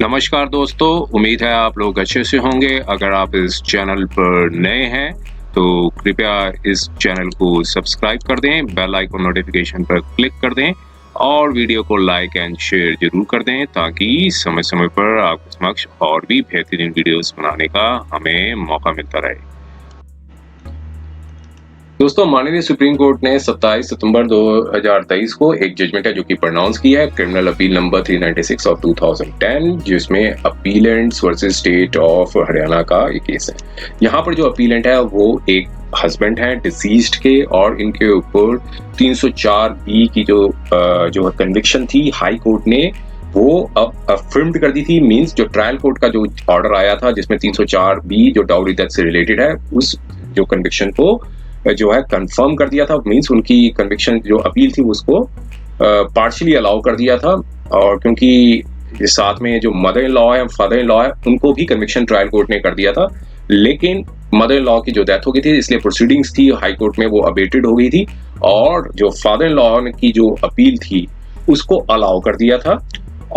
नमस्कार दोस्तों, उम्मीद है आप लोग अच्छे से होंगे। अगर आप इस चैनल पर नए हैं तो कृपया इस चैनल को सब्सक्राइब कर दें, बेल आइकन नोटिफिकेशन पर क्लिक कर दें और वीडियो को लाइक एंड शेयर जरूर कर दें ताकि समय समय पर आपके समक्ष और भी बेहतरीन वीडियोस बनाने का हमें मौका मिलता रहे। दोस्तों, माननीय सुप्रीम कोर्ट ने 27 सितंबर 2023 को एक जजमेंट है जो कि प्रोनाउंस किया है, क्रिमिनल अपील नंबर 396 ऑफ 2010, जिसमें अपीलेंट्स वर्सेस स्टेट ऑफ हरियाणा का ये केस है। यहाँ पर जो अपीलेंट है वो एक हस्बैंड है डिसीज्ड के, और इनके ऊपर 304B की जो कन्विक्शन थी हाई कोर्ट ने वो अब अफर्म्ड कर दी थी। मींस जो ट्रायल कोर्ट का जो ऑर्डर आया था जिसमें 304B जो डाउरी डेथ से रिलेटेड है उस जो कन्विक्शन को जो है कंफर्म कर दिया था। मींस उनकी कन्विक्शन जो अपील थी उसको पार्शियली अलाउ कर दिया था, और क्योंकि साथ में जो मदर इन लॉ है फादर इन लॉ है उनको भी कन्विक्शन ट्रायल कोर्ट ने कर दिया था, लेकिन मदर इन लॉ की जो डेथ हो गई थी इसलिए प्रोसीडिंग्स थी हाई कोर्ट में वो अबेटेड हो गई थी, और जो फादर इन लॉ की जो अपील थी उसको अलाउ कर दिया था।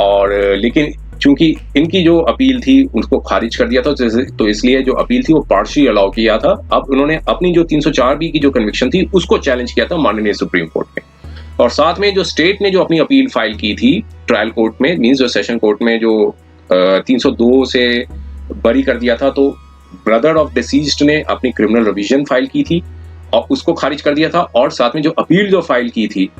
और लेकिन चूंकि इनकी जो अपील थी उसको खारिज कर दिया था तो इसलिए जो अपील थी वो पार्शियली अलाउ किया था। अब उन्होंने अपनी जो 304B की जो कन्विक्शन थी उसको चैलेंज किया था माननीय सुप्रीम कोर्ट में, और साथ में जो स्टेट ने जो अपनी अपील फाइल की थी ट्रायल कोर्ट में, मींस जो सेशन कोर्ट में जो 302 से बरी कर दिया था, तो ब्रदर ऑफ डिसीज्ड ने अपनी क्रिमिनल रिविजन फाइल की थी और उसको खारिज कर दिया था, और साथ में जो अपील जो फाइल की थी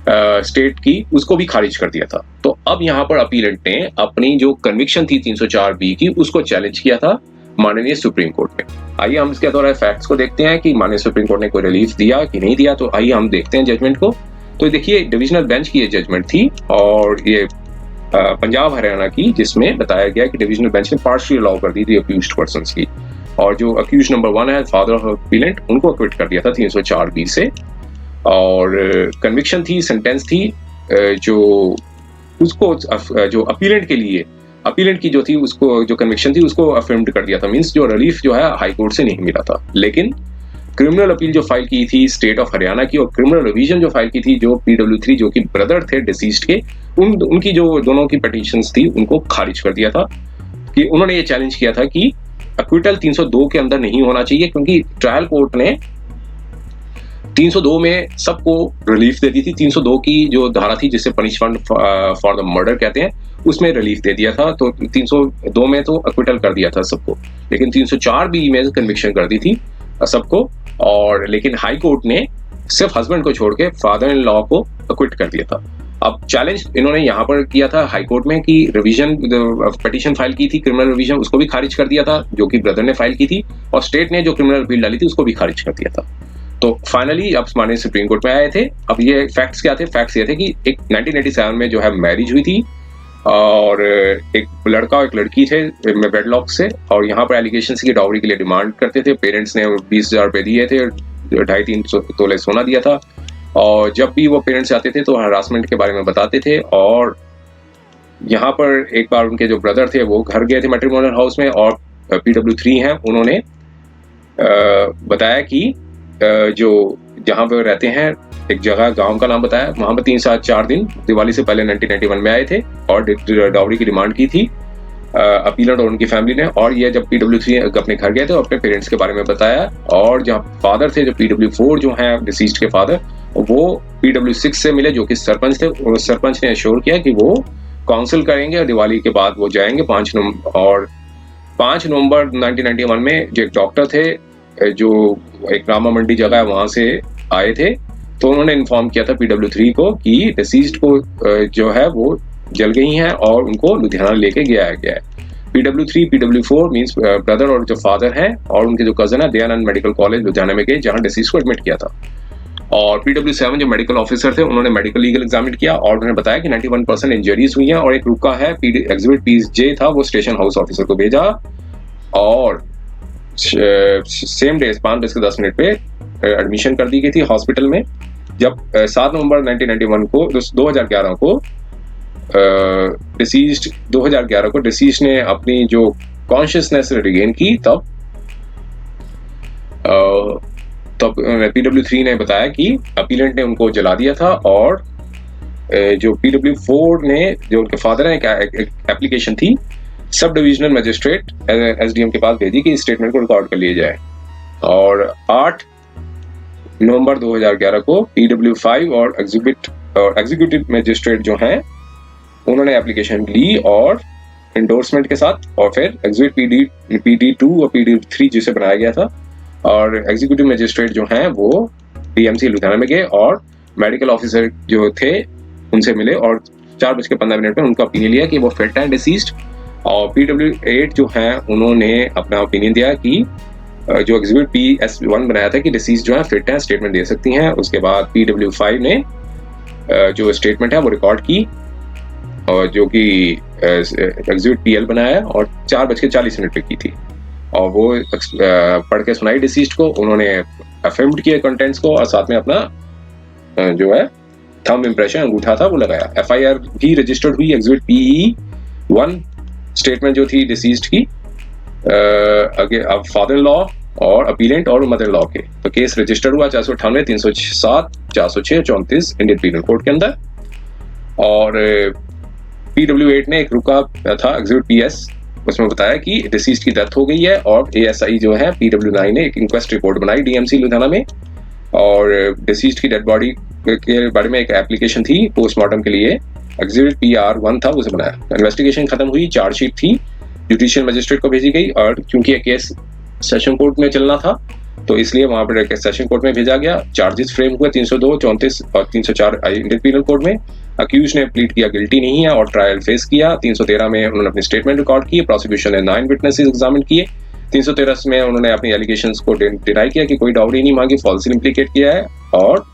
स्टेट की उसको भी खारिज कर दिया था। तो अब यहाँ पर अपीलेंट ने अपनी जो कन्विक्शन थी 304B की उसको चैलेंज किया था माननीय सुप्रीम कोर्ट में। आइए हम इसके द्वारा फैक्ट्स को देखते हैं कि माननीय सुप्रीम कोर्ट ने कोई रिलीफ दिया कि नहीं दिया। तो आइए हम देखते हैं जजमेंट को। तो देखिए, डिविजनल बेंच की ये जजमेंट थी और ये पंजाब हरियाणा की, जिसमें बताया गया कि डिविजनल बेंच ने पार्शियली अलाउ कर दी थी अक्यूज्ड पर्संस की, और जो अक्यूज्ड नंबर 1 है फादर ऑफ अपीलेंट उनको अक्विट कर दिया था 304B से, और कन्विक्शन थी सेंटेंस थी जो उसको जो अपीलेंट के लिए अपीलेंट की जो थी उसको जो कन्विक्शन थी उसको अफर्म्ड कर दिया था। मींस जो रिलीफ जो है हाई कोर्ट से नहीं मिला था, लेकिन क्रिमिनल अपील जो फाइल की थी स्टेट ऑफ हरियाणा की और क्रिमिनल रिवीजन जो फाइल की थी जो PW3 जो कि ब्रदर थे डिसीज्ड के, उनकी जो दोनों की पिटीशंस थी उनको खारिज कर दिया था। कि उन्होंने ये चैलेंज किया था कि अक्विटल 302 के अंदर नहीं होना चाहिए, क्योंकि ट्रायल कोर्ट ने 302 में सबको रिलीफ दे दी थी। 302 की जो धारा थी जिसे पनिशमेंट फॉर द मर्डर कहते हैं उसमें रिलीफ दे दिया था, तो 302 में तो अक्विटल कर दिया था सबको, लेकिन 304B में कन्विक्शन कर दी थी सबको, और लेकिन हाई कोर्ट ने सिर्फ हस्बैंड को छोड़ के फादर इन लॉ को अक्विट कर दिया था। अब चैलेंज इन्होंने यहाँ पर किया था हाई कोर्ट में कि रिवीजन पिटीशन फाइल की थी क्रिमिनल रिवीजन उसको भी खारिज कर दिया था जो कि ब्रदर ने फाइल की थी, और स्टेट ने जो क्रिमिनल अपील डाली थी उसको भी खारिज कर दिया था। तो फाइनली अब माननीय सुप्रीम कोर्ट में आए थे। अब ये फैक्ट्स क्या थे? फैक्ट्स ये थे कि एक 1987 में जो है मैरिज हुई थी, और एक लड़का और एक लड़की थे वेडलॉक से, और यहाँ पर एलिगेशंस की डाउरी के लिए डिमांड करते थे। पेरेंट्स ने 20,000 रुपये दिए थे, 2.5-3 तोले सोना दिया था, और जब भी वो पेरेंट्स आते थे तो हरासमेंट के बारे में बताते थे। और यहाँ पर एक बार उनके जो ब्रदर थे वो घर गए थे मैट्रिमोनियल हाउस में, और PW3 हैं उन्होंने बताया कि जो जहाँ पे रहते हैं एक जगह गांव का नाम बताया, वहां पर 3-4 दिन दिवाली से पहले 1991 में आए थे और डाउरी की डिमांड की थी अपीलेंट और उनकी फैमिली ने। और ये जब PW3 अपने घर गए थे तो अपने पेरेंट्स के बारे में बताया, और जहाँ फादर थे जो PW4 जो हैं डिसीज्ड के फादर, वो PW6 से मिले जो कि सरपंच थे, और सरपंच ने एश्योर किया कि वो काउंसिल करेंगे और दिवाली के बाद वो जाएंगे 5 नवंबर 1991 में जो एक डॉक्टर थे जो एक रामा मंडी जगह है वहां से आए थे, तो उन्होंने इन्फॉर्म किया था PW3 को कि डिसीज्ड को जो है वो जल गई हैं और उनको लुधियाना लेके गया है। PW3 PW4 मींस ब्रदर और जो फादर हैं और उनके जो कजन है दयानंद मेडिकल कॉलेज लुधियाना में गए जहां डिसीज को एडमिट किया था। और PW7 जो मेडिकल ऑफिसर थे उन्होंने मेडिकल लीगल एग्जामिन किया और उन्होंने बताया कि 91% इंजरीज हुई हैं, और एक रुका है एग्जिबिट PJ था वो स्टेशन हाउस ऑफिसर को भेजा, और सेम डे 5 बज के 10 मिनट पे एडमिशन कर दी गई थी हॉस्पिटल में। जब 7 नवंबर 1991 को 2011 को डिसीज्ड ने अपनी जो कॉन्शियसनेस रिगेन की, तब PW3 ने बताया कि अपीलेंट ने उनको जला दिया था, और जो PW4 ने जो उनके फादर हैं एक एप्लीकेशन थी सब डिविजनल मजिस्ट्रेट एसडीएम के पास भेजी कि इस स्टेटमेंट को रिकॉर्ड कर लिया जाए। और 8 नवंबर 2011 को PW5 और एग्जीक्यूटिव मजिस्ट्रेट जो हैं उन्होंने एप्लीकेशन ली और इंडोर्समेंट के साथ, और फिर एग्जीक्यूटिव PD2 और PD3 जिसे बनाया गया था, और एग्जीक्यूटिव मजिस्ट्रेट जो हैं वो DMC लुधियाना में गए और मेडिकल ऑफिसर जो थे उनसे मिले और 4:15 में उनका ओपिनियन लिया कि वो फिट है डिसीज्ड। और PW8 जो हैं उन्होंने अपना ओपिनियन दिया कि जो एग्जीक्यूटिव PS1 बनाया था कि डिसीज जो है फिट है, स्टेटमेंट दे सकती हैं। उसके बाद PW5 ने जो स्टेटमेंट है वो रिकॉर्ड की और जो कि एग्जीक्यूटिव PL बनाया और 4:40 पे की थी, और वो पढ़ के सुनाई डिसीज्ड को। उन्होंने अफर्म्ड किए कंटेंट्स को और साथ में अपना जो है थंब इंप्रेशन अंगूठा था वो लगाया। FIR भी रजिस्टर्ड हुई एग्जीक्यूटिव PE1 स्टेटमेंट जो थी डिसीज्ड की अब फादर इन लॉ और अपीलेंट और मदर लॉ के। तो केस रजिस्टर्ड हुआ 498, 307, 406, 34 इंडियन पीनल कोड के अंदर। और PW8 ने एक रुका था एग्जीक्यूटिव PS, उसमें बताया कि डिसीज्ड की डेथ हो गई है, और ASI जो है PW9 ने एक इंक्वेस्ट रिपोर्ट बनाई DMC लुधियाना में, और डिसीज्ड की डेड बॉडी के बारे में एक एप्लीकेशन थी पोस्टमार्टम के लिए, एग्जीक्यूटिव PR1 था उसे बनाया। इन्वेस्टिगेशन खत्म हुई, चार्जशीट थी जुडिशियल मजिस्ट्रेट को भेजी गई, और क्योंकि ये केस सेशन कोर्ट में चलना था तो इसलिए वहां पर सेशन कोर्ट में भेजा गया। चार्जेस फ्रेम हुए 302, 34 और 304 इंडियन पीनल कोड में। अक्यूज ने प्लीड किया गिल्टी नहीं है और ट्रायल फेस किया। 313 में उन्होंने अपनी स्टेटमेंट रिकॉर्ड की, प्रोसिक्यूशन ने 9 विटनेसेस एग्जामिन किए। 313 में उन्होंने अपनी एलिगेशंस को डिनाई किया कि कोई डाउरी नहीं मांगी, फॉल्सली इंप्लीकेट किया है, और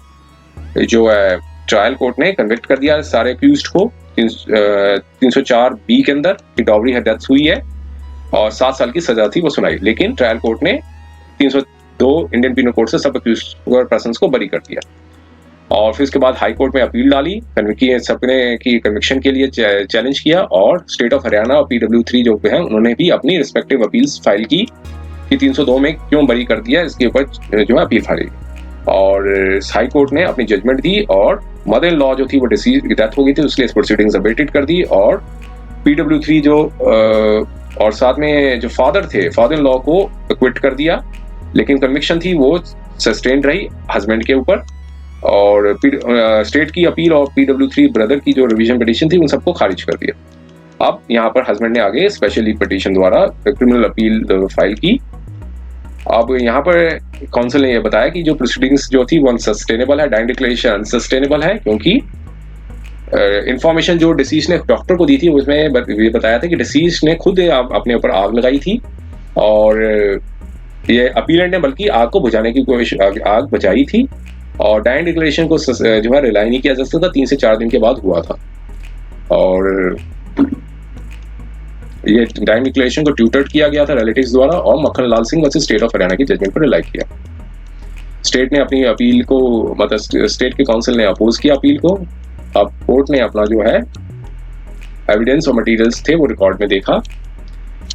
जो है ट्रायल कोर्ट ने कन्विक्ट कर दिया सारे अक्यूज्ड को 304B के अंदर कि डाउरी है, डेथ हुई है और 7 साल की सजा थी वो सुनाई। लेकिन ट्रायल कोर्ट ने 302 इंडियन पीनल कोड से सब अक्यूज्ड पर्सन्स को बरी कर दिया। और फिर उसके बाद हाई कोर्ट में अपील डाली, सबने की कन्विक्शन के लिए चैलेंज किया, और स्टेट ऑफ हरियाणा और PW3 जो है उन्होंने भी अपनी रिस्पेक्टिव अपील्स फाइल की कि 302 में क्यों बरी कर दिया, इसके ऊपर जो है अपील फाइल। और हाई कोर्ट ने अपनी जजमेंट दी, और मदर इन लॉ जो थी वो डिसीज की डेथ हो गई थी, उसके प्रोसीडिंग्स अबेटेड कर दी, और PW3 जो और साथ में जो फादर थे, फादर इन लॉ को एक्विट कर दिया, लेकिन कन्विक्शन थी वो सस्टेन रही हस्बैंड के ऊपर। और स्टेट की अपील और PW3 ब्रदर की जो रिवीजन पिटीशन थी उन सबको खारिज कर दिया। अब यहाँ पर हस्बैंड ने आगे स्पेशली पिटीशन द्वारा क्रिमिनल अपील फाइल की। अब यहाँ पर काउंसिल ने यह बताया कि जो प्रोसीडिंग्स जो थी वो अनसस्टेनेबल है, डाइंग डिक्लेरेशन अनसस्टेनेबल है, क्योंकि इंफॉर्मेशन जो डिसीज ने डॉक्टर को दी थी उसमें ये बताया था कि डिसीज ने खुद अपने ऊपर आग लगाई थी, और ये अपीलेंट ने बल्कि आग को बुझाने की कोशिश, आग बुझाई थी, और डाइंग डिक्लेरेशन को जो है रिलाई नहीं किया जा सकता, 3 से 4 दिन के बाद हुआ था। और ये डाइंग डिक्लेरेशन को ट्यूटर्ड किया गया था रिलेटिव्स द्वारा, और Makhan Lal Singh versus state of Haryana की जजमेंट पर रिलाई किया। स्टेट ने अपनी अपील को, मतलब स्टेट के काउंसिल ने अपोज किया अपील को। अब कोर्ट ने अपना जो है एविडेंस और मटेरियल्स थे वो रिकॉर्ड में देखा,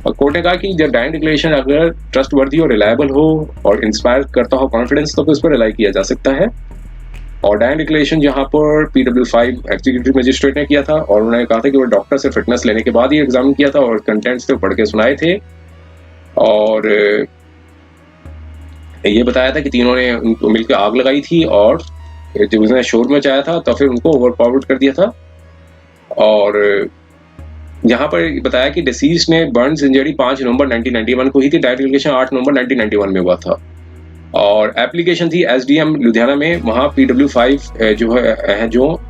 और कोर्ट ने कहा कि जब डाइंग डिक्लेरेशन अगर ट्रस्टवर्दी और रिलायबल हो और इंस्पायर करता हो कॉन्फिडेंस, तो उस पर रिलाई किया जा सकता है। और डाइंग डिक्लेरेशन जहां पर PW5 एग्जीक्यूटिव मजिस्ट्रेट ने किया था, और उन्होंने कहा था कि वो डॉक्टर से फिटनेस लेने के बाद ही एग्जामिन किया था और कंटेंट्स को पढ़ के सुनाए थे, और ये बताया था कि तीनों ने उनको मिलकर आग लगाई थी, और जब उसने शोर मचाया था तो फिर उनको ओवरपावर्ड कर दिया था। और यहाँ पर बताया कि डिसीज ने बर्न्स इंजरी 5 नवंबर 1991 को ही थी, डाइंग डिक्लेरेशन 8 नवंबर 1991 में हुआ था, और एप्लीकेशन थी SDM लुधियाना में। वहाँ PW5 जो है जो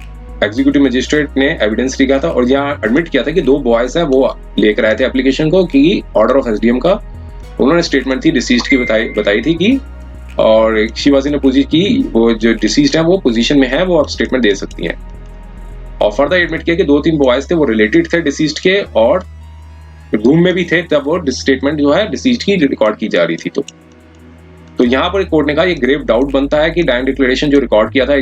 एग्जीक्यूटिव मजिस्ट्रेट ने एविडेंस लिखा था, और यहाँ एडमिट किया था कि 2 बॉयज हैं वो लेकर आए थे एप्लीकेशन को कि ऑर्डर ऑफ SDM का। उन्होंने स्टेटमेंट थी डिसीज्ड की बताई थी कि, और शिवाजी ने पूछी कि वो जो डिसीज्ड है वो पोजीशन में है, वो अब स्टेटमेंट दे सकती हैं। और फर्दर एडमिट किया कि 2-3 बॉयज थे वो रिलेटेड थे डिसीज्ड के, और रूम में भी थे तब वो स्टेटमेंट जो है डिसीज्ड की रिकॉर्ड की जा रही थी। तो यहाँ पर कोर्ट ने कहा ये ग्रेव डाउट बनता है कि डाइंग डिक्लेरेशन जो रिकॉर्ड किया था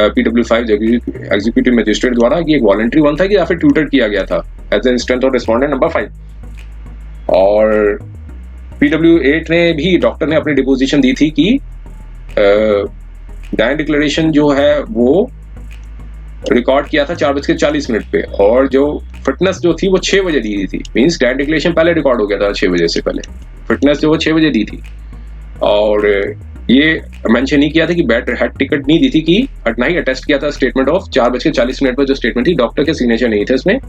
PW5 एग्जीक्यूटिव मजिस्ट्रेट द्वारा, कि एक वॉलंटरी वन था कि या फिर ट्यूटर किया गया था as an instance of respondent number 5। और PW8 ने भी, डॉक्टर ने अपनी डिपोजिशन दी थी कि डाइंग डिक्लेरेशन जो है वो रिकॉर्ड किया था 4:40 पे, और जो फिटनेस जो थी वो 6 बजे दी थी, मींस डायरेक्ट डिक्लेरेशन पहले रिकॉर्ड हो गया था 6 बजे से पहले, फिटनेस जो वो 6 बजे दी थी। और ये मेंशन नहीं किया था कि बैट हेड टिकट नहीं दी थी कि ना ही अटेस्ट किया था स्टेटमेंट ऑफ 4:40 पर जो स्टेटमेंट थी, डॉक्टर के सिग्नेचर नहीं थे उसमें।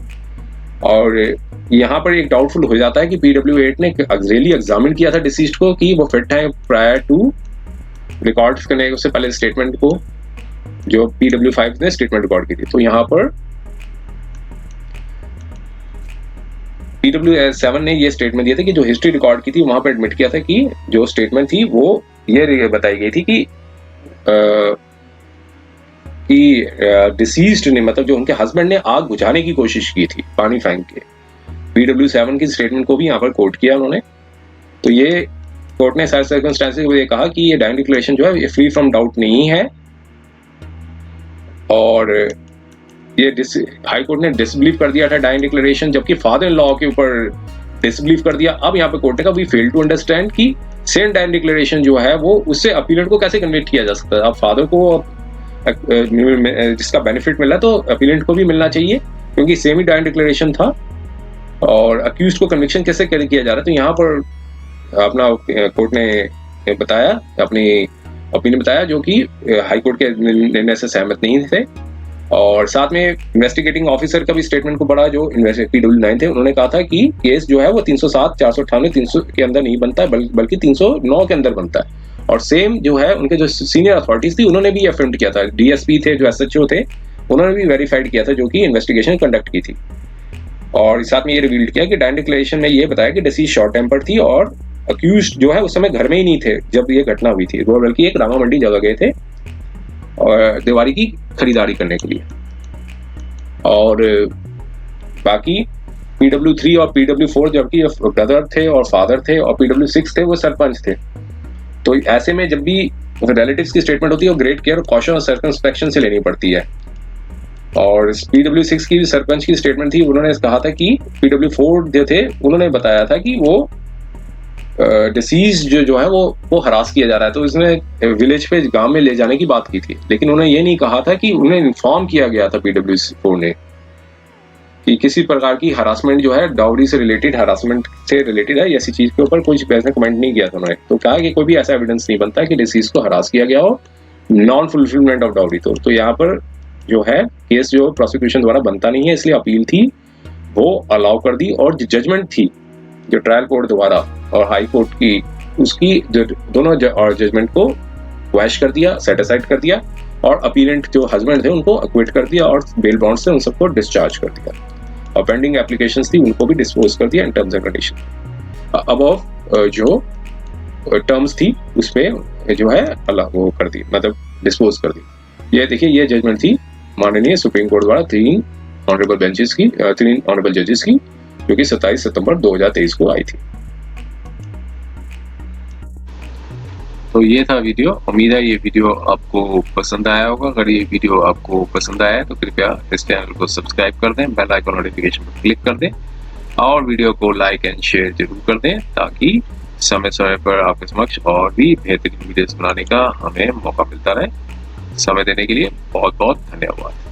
और यहाँ पर एक डाउटफुल हो जाता है कि PW8 ने रियली एग्जामिन किया था डिसीज्ड को कि वो फिट है प्रायर टू रिकॉर्ड करने उससे पहले स्टेटमेंट को, जो PW5 ने स्टेटमेंट रिकॉर्ड की थी। तो यहाँ पर PW7 ने ये स्टेटमेंट दिया था कि जो हिस्ट्री रिकॉर्ड की थी वहां पर एडमिट किया था कि जो स्टेटमेंट थी वो ये बताई गई थी कि डिसीज्ड ने, मतलब जो उनके हस्बैंड ने आग बुझाने की कोशिश की थी पानी फेंक के। PW7 की स्टेटमेंट को भी यहाँ पर कोट किया उन्होंने। तो ये कोर्ट ने सारे सर्कमस्टेंसेस में कहा कि ये डायरेक्ट डिक्लेरेशन जो है ये फ्री फ्रॉम डाउट नहीं है, और ये हाई कोर्ट ने डिसबिलीव कर दिया था डायरेक्ट डिक्लेरेशन, जबकि फादर इन लॉ के ऊपर डिसबिलीव कर दिया। अब यहाँ पे कोर्ट ने कहा वी फेल टू अंडरस्टैंड कि सेम डायरेक्ट डिक्लेरेशन जो है वो उससे अपीलेंट को कैसे कन्विक्ट किया जा सकता है। अब फादर को जिसका बेनिफिट मिला तो अपीलेंट को भी मिलना चाहिए, क्योंकि सेम ही डायरेक्ट डिक्लेरेशन था, और अक्यूज्ड को कन्विक्शन कैसे किया जा रहा है। तो यहाँ पर अपना कोर्ट ने बताया, अपनी ओपिनियन बताया, जो कि हाई कोर्ट के निर्णय से सहमत नहीं थे। और साथ में इन्वेस्टिगेटिंग ऑफिसर का भी स्टेटमेंट को बड़ा, जो PW9 थे, उन्होंने कहा था कि केस जो है वो 307, 498, 300 के अंदर नहीं बनता है, बल्कि 309 के अंदर बनता है। और सेम जो है उनके जो सीनियर अथॉरिटीज थी उन्होंने भी अफर्म किया था, DSP थे जो SHO थे, उन्होंने भी वेरीफाइड किया था, जो कि इन्वेस्टिगेशन कंडक्ट की थी। और साथ में ये रिवील किया कि डायरेक्ट डिक्लेरेशन में ये बताया कि डिसीज शॉर्ट टेम्पर थी और अक्यूज्ड जो है उस समय घर में ही नहीं थे जब ये घटना हुई थी, वो बल्कि एक रामा मंडी जगह गए थे और दिवाली की खरीदारी करने के लिए। और बाकी PW3 और PW4 जबकि ब्रदर थे और फादर थे, और PW6 थे वो सरपंच थे। तो ऐसे में जब भी रिलेटिव्स की स्टेटमेंट होती है वो ग्रेट केयर, कॉशन और सर्कमस्पेक्शन से लेनी पड़ती है। और PW6 की सरपंच की स्टेटमेंट थी, उन्होंने कहा था कि PW4 जो थे उन्होंने बताया था कि वो डिसीज जो है वो हरास किया जा रहा है, तो इसमें विलेज पे गांव में ले जाने की बात की थी। लेकिन उन्होंने ये नहीं कहा था कि उन्हें इन्फॉर्म किया गया था PW4 ने कि किसी प्रकार की हरासमेंट जो है डाउरी से रिलेटेड, हरासमेंट से रिलेटेड है, ऐसी चीज के ऊपर कुछ वैसे कमेंट नहीं किया था उन्होंने। तो कहा कि कोई भी ऐसा एविडेंस नहीं बनता कि डिसीज को हरास किया गया हो नॉन फुलफिलमेंट ऑफ डाउरी। तो यहाँ पर जो है केस जो प्रोसिक्यूशन द्वारा बनता नहीं है, इसलिए अपील थी वो अलाउ कर दी। और जो जजमेंट थी जो ट्रायल कोर्ट द्वारा और हाई कोर्ट की, उसकी दोनों और जजमेंट को क्वैश कर दिया, सेट असाइड कर दिया, और अपीलेंट जो हस्बैंड थे उनको अक्विट कर दिया और बेल बॉन्ड से उन सबको डिस्चार्ज कर दिया, और पेंडिंग एप्लीकेशंस थी उनको भी डिस्पोज कर दिया in terms and condition. Above जो टर्म्स थी उसमें जो है अल्लाह वो कर दी, मतलब डिस्पोज कर दी। ये देखिए ये जजमेंट थी माननीय सुप्रीम कोर्ट द्वारा 3 ऑनरेबल जजेस की, जो कि 27 सितंबर 2023 को आई थी। तो ये था वीडियो। उम्मीद है ये वीडियो आपको पसंद आया होगा। अगर ये वीडियो आपको पसंद आया है तो कृपया इस चैनल को सब्सक्राइब कर दें, बेल आइकन नोटिफिकेशन पर क्लिक कर दें, और वीडियो को लाइक एंड शेयर जरूर कर दें, ताकि समय समय पर आपके समक्ष और भी बेहतरीन वीडियोस बनाने का हमें मौका मिलता रहे। समय देने के लिए बहुत बहुत धन्यवाद।